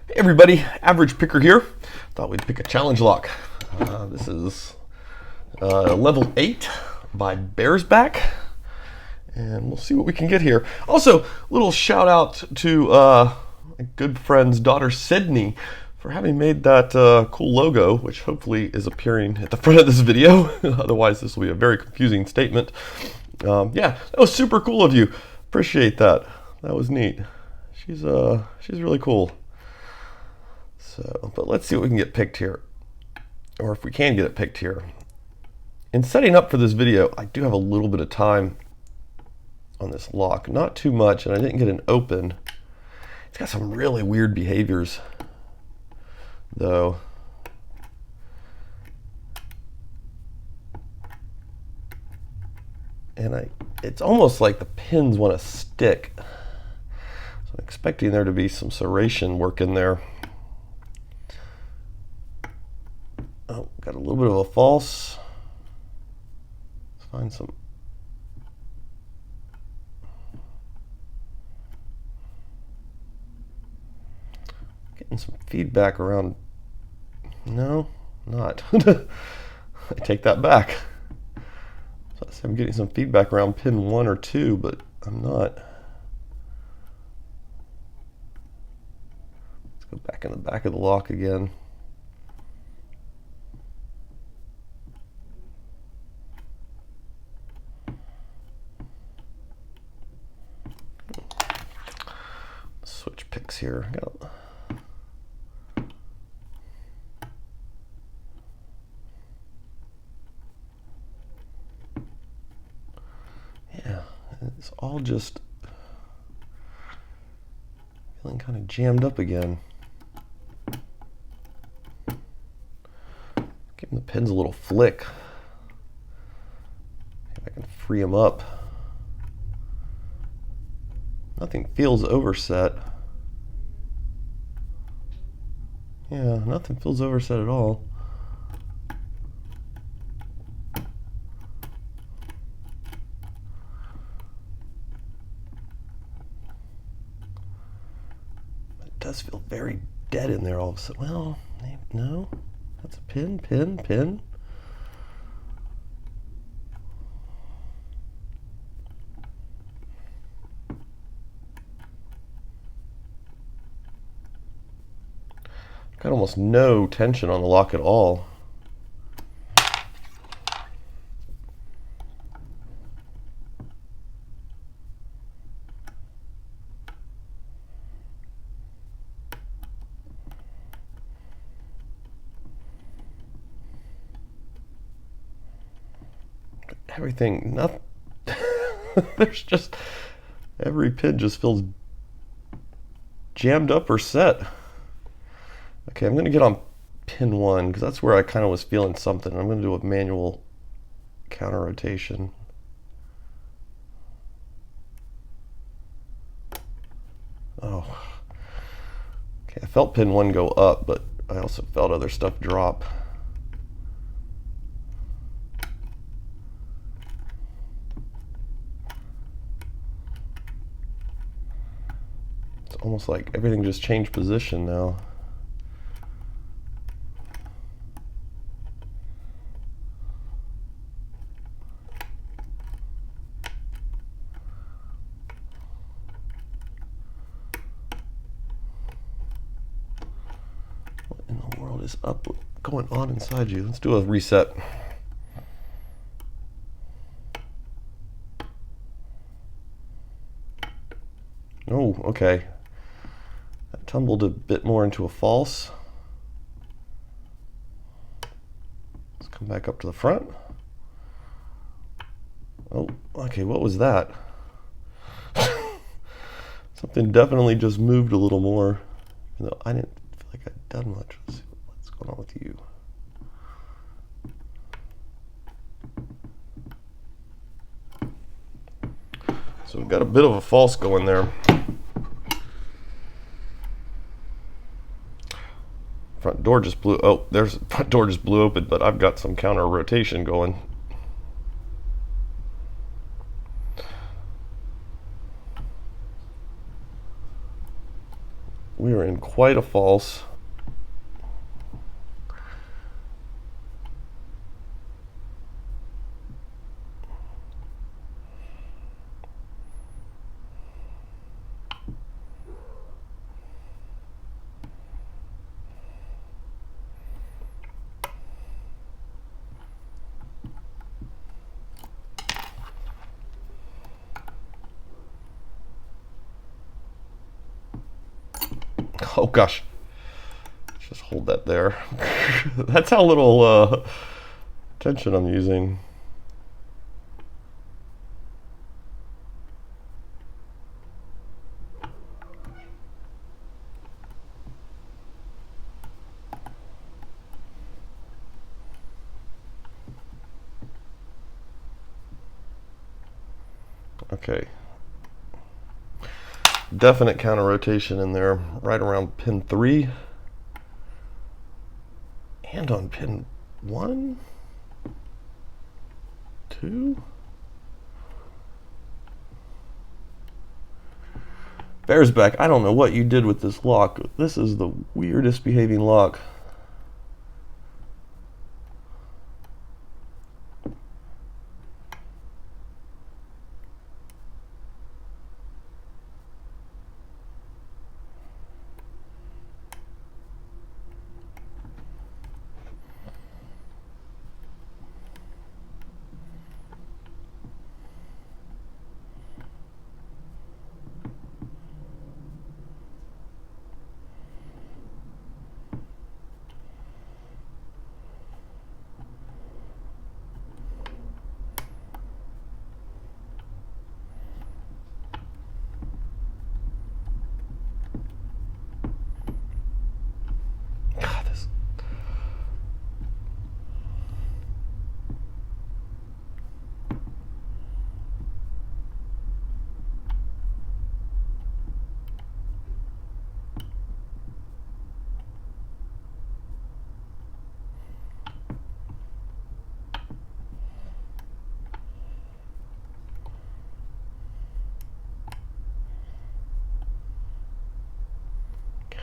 Hey everybody, Average Picker here. Thought we'd pick a challenge lock. This is level 8 by Bearsback, and we'll see what we can get here. Also, little shout out to my good friend's daughter Sydney for having made that cool logo, which hopefully is appearing at the front of this video. Otherwise, this will be a very confusing statement. Yeah, that was super cool of you. Appreciate that. That was neat. She's really cool. So, but let's see what we can get picked here, or if we can get it picked here. In setting up for this video, I do have a little bit of time on this lock, not too much, and I didn't get an open. It's got some really weird behaviors, though. And it's almost like the pins want to stick. So I'm expecting there to be some serration work in there. Oh, got a little bit of a false. Let's find some. Getting some feedback around. No, not. I take that back. So I'm getting some feedback around pin 1 or 2, but I'm not. Let's go back in the back of the lock again. Switch picks here. Yeah, it's all just feeling kind of jammed up again. Giving the pins a little flick. If I can free them up. Nothing feels overset. Yeah, nothing feels overset at all. But it does feel very dead in there all of a sudden. Well, no, that's a pin. Got almost no tension on the lock at all. Everything, nothing. There's just, every pin just feels jammed up or set. Okay, I'm going to get on pin 1 because that's where I kind of was feeling something. I'm going to do a manual counter rotation. Oh. Okay, I felt pin 1 go up, but I also felt other stuff drop. It's almost like everything just changed position now. Is up going on inside you. Let's do a reset. Oh, okay. That tumbled a bit more into a false. Let's come back up to the front. Oh, okay, what was that? Something definitely just moved a little more. Even though I didn't feel like I'd done much. Let's see what's going on with you. So we've got a bit of a false going there. Front door just blew. Oh, there's front door just blew open, but I've got some counter rotation going. we are in quite a false. Oh gosh, just hold that there. That's how little tension I'm using. Okay. Definite counter rotation in there, right around pin 3. And on pin 1, 2. Bearsback, I don't know what you did with this lock. This is the weirdest behaving lock.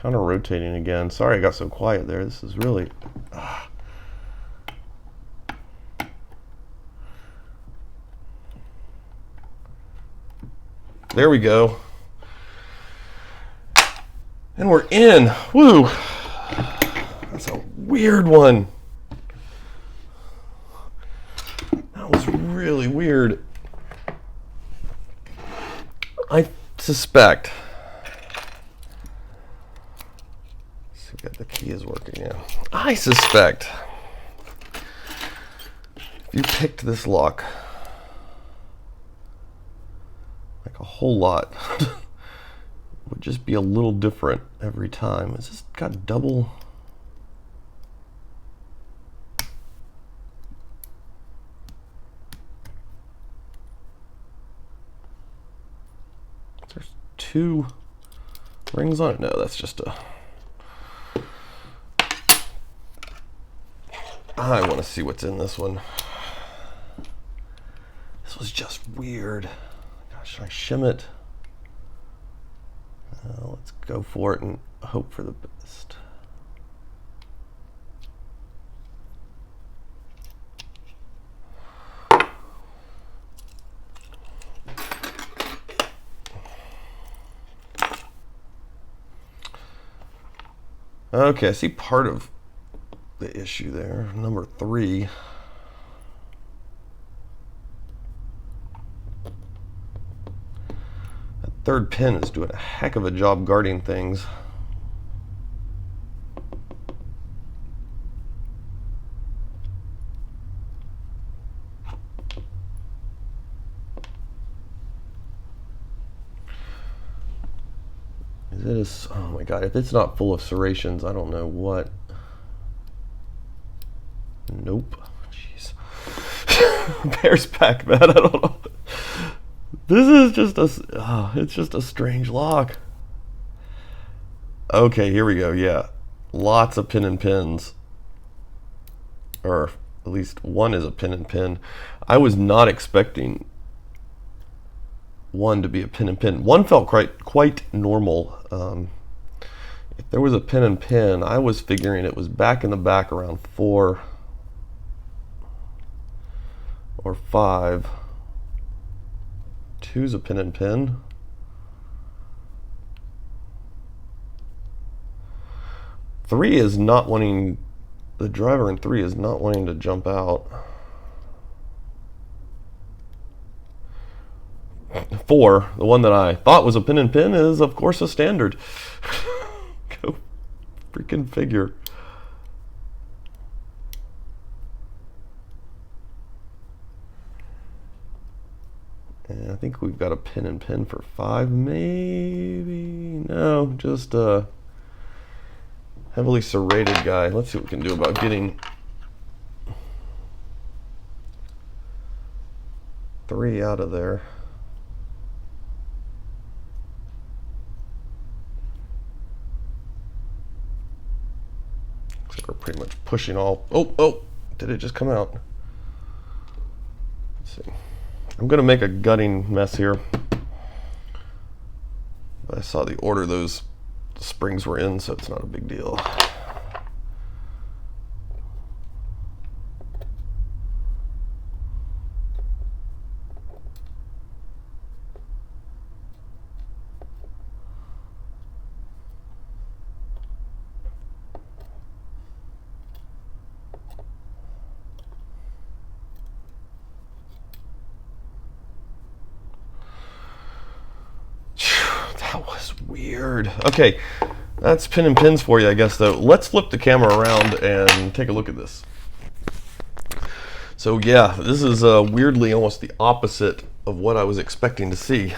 Counter rotating again. Sorry I got so quiet there. This is really... There we go. And we're in. Woo! That's a weird one. That was really weird. I suspect... The key is working, yeah. I suspect if you picked this lock like a whole lot, it would just be a little different every time. It's just got double. There's 2 rings on it. No, that's just a... I want to see what's in this one. This was just weird. Gosh, should I shim it? Let's go for it and hope for the best. Okay, I see part of the issue there. Number 3. That third pin is doing a heck of a job guarding things. Oh my god, if it's not full of serrations, I don't know what. Nope. Jeez. Bearsback, man. I don't know. This is just it's just a strange lock. Okay, here we go. Yeah. Lots of pin and pins. Or at least one is a pin and pin. I was not expecting one to be a pin and pin. One felt quite normal. If there was a pin and pin, I was figuring it was back in the back around 4 or 5. 2's a pin and pin. Three is not wanting, the driver in 3 is not wanting to jump out. 4, the one that I thought was a pin and pin, is of course a standard. Go freaking figure. And I think we've got a pin and pin for 5, maybe. No, just a heavily serrated guy. Let's see what we can do about getting 3 out of there. Looks like we're pretty much pushing all. Oh, did it just come out? Let's see. I'm going to make a gutting mess here. I saw the order those springs were in, so it's not a big deal. That was weird. Okay, that's pin and pins for you, I guess, though. Let's flip the camera around and take a look at this. So yeah, this is weirdly almost the opposite of what I was expecting to see.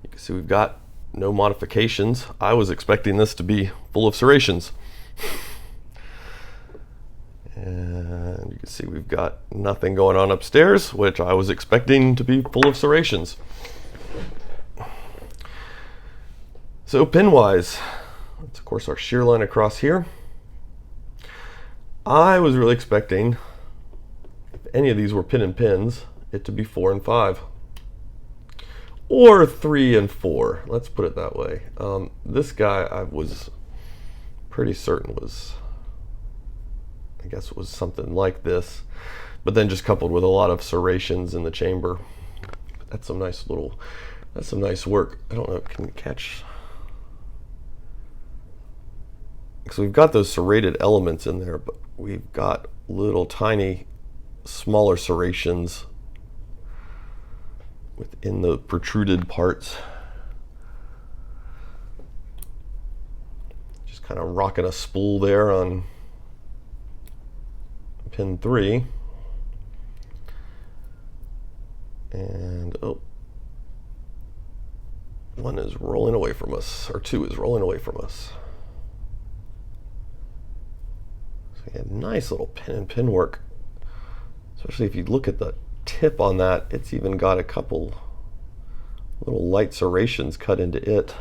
You can see we've got no modifications. I was expecting this to be full of serrations. And you can see we've got nothing going on upstairs, which I was expecting to be full of serrations. So pin-wise, that's of course our shear line across here. I was really expecting, if any of these were pin and pins, it to be 4 and 5. Or 3 and 4, let's put it that way. This guy I was pretty certain was, I guess it was something like this, but then just coupled with a lot of serrations in the chamber. That's some nice little, that's some nice work. I don't know, can you catch? So we've got those serrated elements in there, but we've got little tiny smaller serrations within the protruded parts. Just kind of rocking a spool there on pin 3. And oh, 1 is rolling away from us, or 2 is rolling away from us. So you have nice little pin and pin work, especially if you look at the tip on that. It's even got a couple little light serrations cut into it.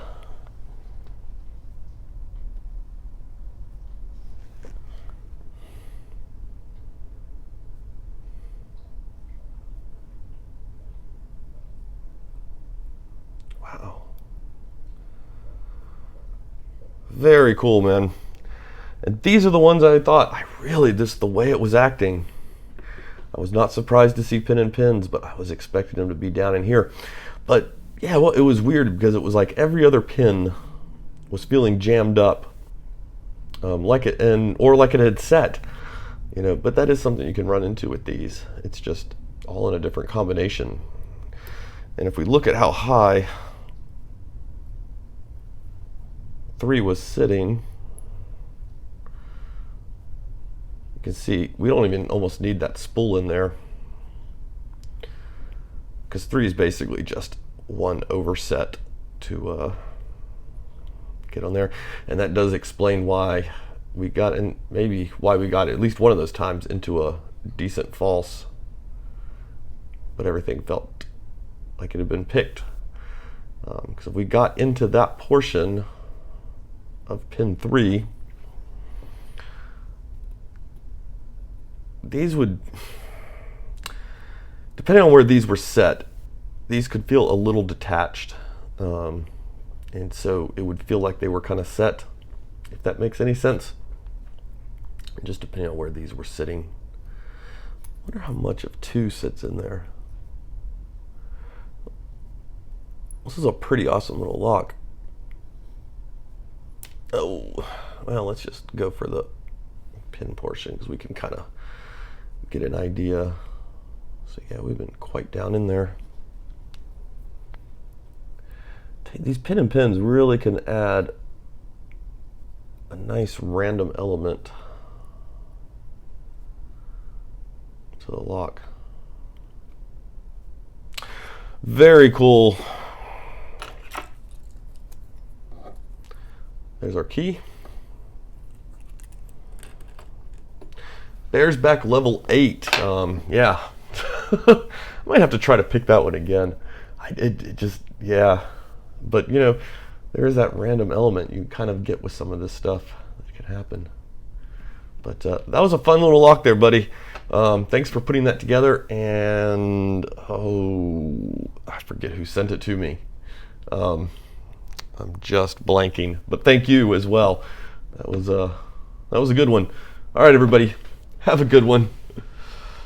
Wow. Very cool, man. And these are the ones I thought, the way it was acting, I was not surprised to see pin and pins, but I was expecting them to be down in here. But yeah, well, it was weird because it was like every other pin was feeling jammed up, like it had set, you know. But that is something you can run into with these. It's just all in a different combination. And if we look at how high 3 was sitting, you can see we don't even almost need that spool in there, because 3 is basically just one overset to get on there. And that does explain why we got, and maybe why we got at least one of those times into a decent false, but everything felt like it had been picked. Because if we got into that portion of pin 3, these would, depending on where these were set, these could feel a little detached. and so it would feel like they were kind of set, if that makes any sense. Just depending on where these were sitting. I wonder how much of 2 sits in there. This is a pretty awesome little lock. Oh, well, let's just go for the pin portion because we can kind of get an idea. So yeah, we've been quite down in there. These pin and pins really can add a nice random element to the lock. Very cool. There's our key. Bearsback level 8. Yeah. I might have to try to pick that one again. It just, yeah. But, you know, there is that random element you kind of get with some of this stuff that can happen. But that was a fun little lock there, buddy. Thanks for putting that together. And, oh, I forget who sent it to me. I'm just blanking, but thank you as well. That was a good one. All right, everybody, have a good one.